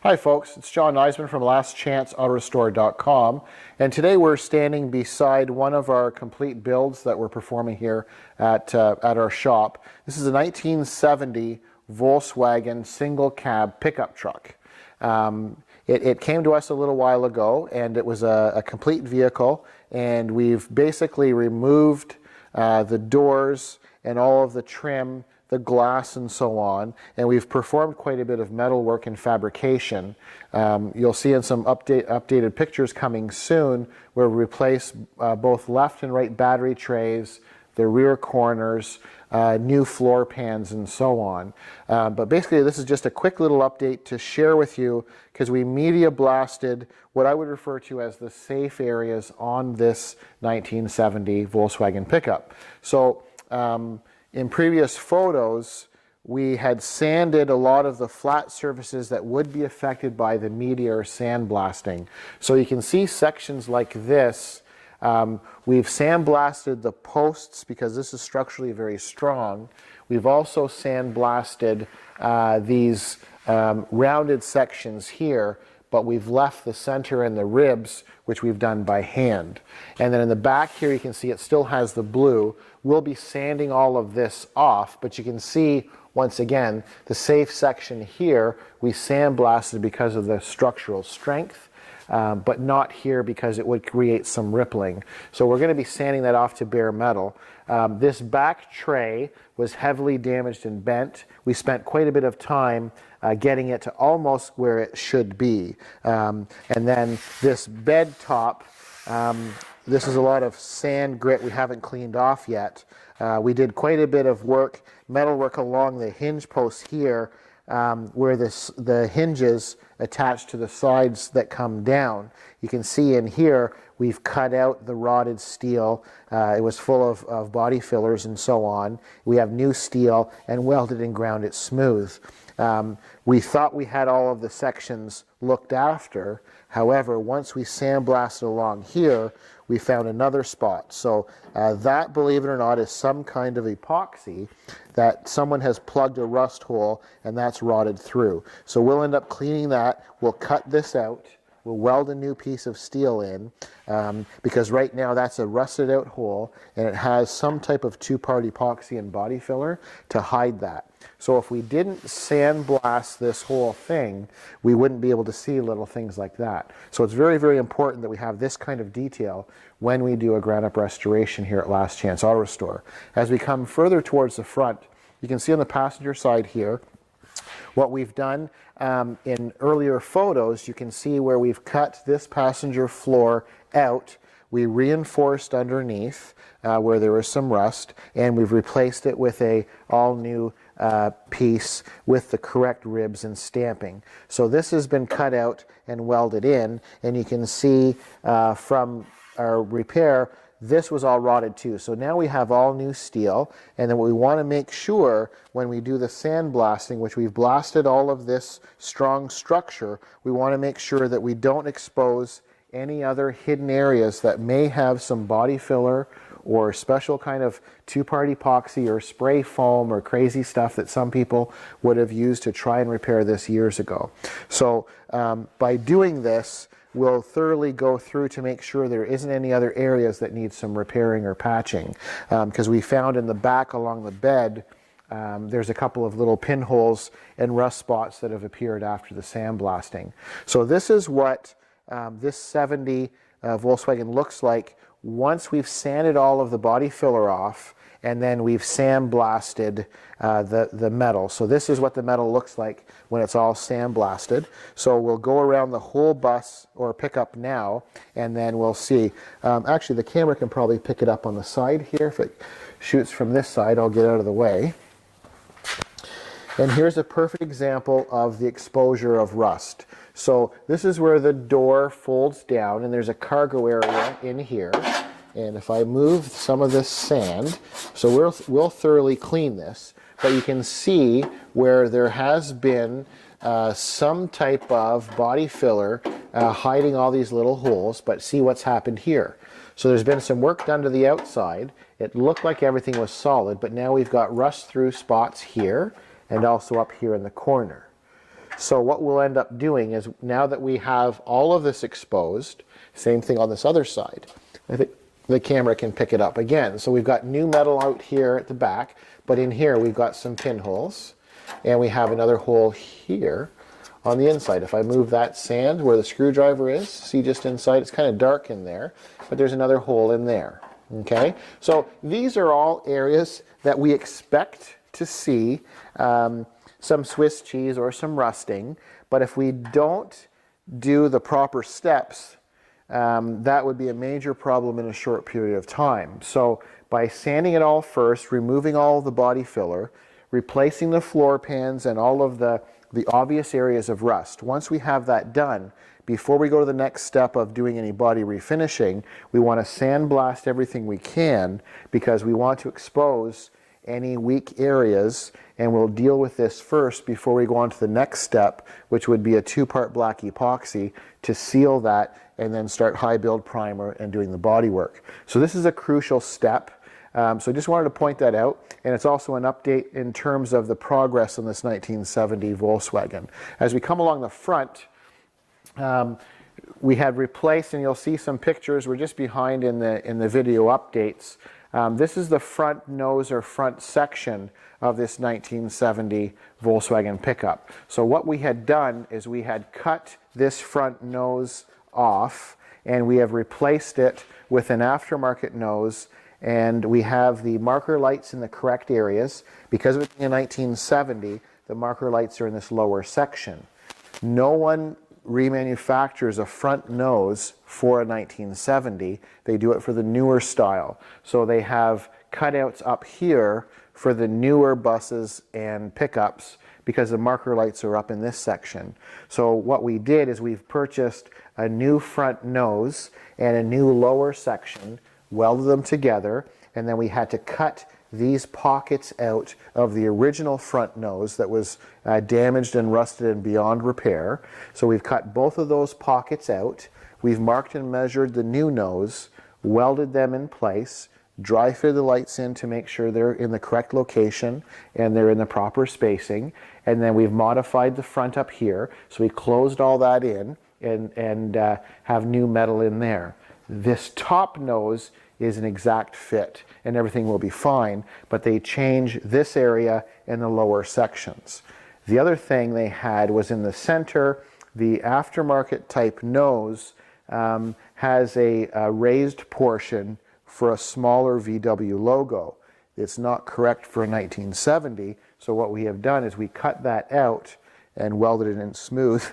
Hi folks, it's John Nizman from lastchanceautorestore.com, and today we're standing beside one of our complete builds that we're performing here at our shop. This is a 1970 Volkswagen single cab pickup truck. It came to us a little while ago, and it was a complete vehicle, and we've basically removed the doors and all of the trim, the glass and so on, and we've performed quite a bit of metal work and fabrication. You'll see in some updated pictures coming soon where we replace both left and right battery trays, the rear corners, new floor pans and so on. But basically this is just a quick little update to share with you because we media blasted what I would refer to as the safe areas on this 1970 Volkswagen pickup. So in previous photos, we had sanded a lot of the flat surfaces that would be affected by the media or sandblasting. So you can see sections like this. We've sandblasted the posts because this is structurally very strong. We've also sandblasted these rounded sections here, but we've left the center and the ribs, which we've done by hand. And then in the back here, you can see it still has the blue. We'll be sanding all of this off, but you can see, once again, the safe section here, we sandblasted because of the structural strength, but not here because it would create some rippling. So we're going to be sanding that off to bare metal. This back tray was heavily damaged and bent. We spent quite a bit of time getting it to almost where it should be. And then this bed top, this is a lot of sand grit we haven't cleaned off yet. We did quite a bit of work, metal work along the hinge posts here, where the hinges attached to the sides that come down. You can see in here we've cut out the rotted steel. It was full of body fillers and so on. We have new steel and welded and ground it smooth. We thought we had all of the sections looked after. However, once we sandblasted along here, we found another spot. So that, believe it or not, is some kind of epoxy that someone has plugged a rust hole and that's rotted through. So we'll end up cleaning that. We'll cut this out. We'll weld a new piece of steel in because right now that's a rusted out hole and it has some type of two-part epoxy and body filler to hide that. So if we didn't sandblast this whole thing, we wouldn't be able to see little things like that. So it's very, very important that we have this kind of detail when we do a ground-up restoration here at Last Chance Auto Restore. As we come further towards the front, you can see on the passenger side here, what we've done in earlier photos, you can see where we've cut this passenger floor out. We reinforced underneath where there was some rust, and we've replaced it with a all-new piece with the correct ribs and stamping. So this has been cut out and welded in, and you can see from our repair, this was all rotted too. So now we have all new steel, and then what we want to make sure when we do the sandblasting, which we've blasted all of this strong structure, we want to make sure that we don't expose any other hidden areas that may have some body filler or special kind of two-part epoxy or spray foam or crazy stuff that some people would have used to try and repair this years ago. So by doing this, we'll thoroughly go through to make sure there isn't any other areas that need some repairing or patching. Because we found in the back along the bed, there's a couple of little pinholes and rust spots that have appeared after the sandblasting. So this is what this 70 Volkswagen looks like once we've sanded all of the body filler off and then we've sandblasted the metal. So this is what the metal looks like when it's all sandblasted. So we'll go around the whole bus or pickup now, and then we'll see. Actually, the camera can probably pick it up on the side here. If it shoots from this side, I'll get out of the way. And here's a perfect example of the exposure of rust. So this is where the door folds down, and there's a cargo area in here. And if I move some of this sand, so we'll thoroughly clean this, but you can see where there has been some type of body filler hiding all these little holes, but see what's happened here. So there's been some work done to the outside. It looked like everything was solid, but now we've got rust through spots here and also up here in the corner. So what we'll end up doing is, now that we have all of this exposed, same thing on this other side. I think the camera can pick it up again. So we've got new metal out here at the back, but in here we've got some pinholes, and we have another hole here on the inside. If I move that sand where the screwdriver is, see just inside, it's kind of dark in there, but there's another hole in there. Okay, so these are all areas that we expect to see some Swiss cheese or some rusting, but if we don't do the proper steps, that would be a major problem in a short period of time. So by sanding it all first, removing all the body filler, replacing the floor pans and all of the obvious areas of rust. Once we have that done, before we go to the next step of doing any body refinishing, we want to sandblast everything we can, because we want to expose any weak areas, and we'll deal with this first before we go on to the next step, which would be a 2-part black epoxy to seal that, and then start high build primer and doing the body work. So this is a crucial step. So I just wanted to point that out, and it's also an update in terms of the progress on this 1970 Volkswagen. As we come along the front, we had replaced, and you'll see some pictures, we're just behind in the video updates. This is the front nose or front section of this 1970 Volkswagen pickup. So what we had done is we had cut this front nose off, and we have replaced it with an aftermarket nose, and we have the marker lights in the correct areas. Because of it being a 1970, the marker lights are in this lower section. No one remanufactures a front nose for a 1970. They do it for the newer style. So they have cutouts up here for the newer buses and pickups, because the marker lights are up in this section. So what we did is we've purchased a new front nose and a new lower section, welded them together, and then we had to cut these pockets out of the original front nose that was damaged and rusted and beyond repair. So we've cut both of those pockets out. We've marked and measured the new nose, welded them in place, dry fit the lights in to make sure they're in the correct location and they're in the proper spacing. And then we've modified the front up here. So we closed all that in and have new metal in there. This top nose is an exact fit and everything will be fine, but they change this area in the lower sections. The other thing they had was in the center, the aftermarket type nose has a raised portion for a smaller VW logo. It's not correct for a 1970, so what we have done is we cut that out and welded it in smooth,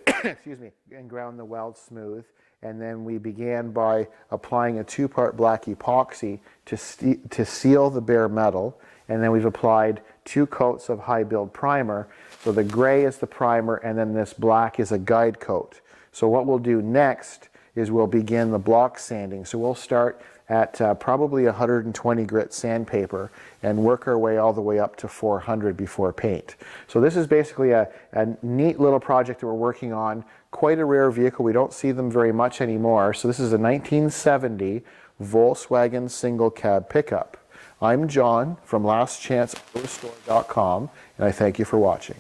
excuse me, and ground the weld smooth. And then we began by applying a 2-part black epoxy to seal the bare metal. And then we've applied 2 coats of high build primer. So the gray is the primer, and then this black is a guide coat. So what we'll do next is we'll begin the block sanding. So we'll start at probably 120 grit sandpaper and work our way all the way up to 400 before paint. So this is basically a neat little project that we're working on. Quite a rare vehicle. We don't see them very much anymore. So this is a 1970 Volkswagen single cab pickup. I'm John from LastChanceAutoRestore.com, and I thank you for watching.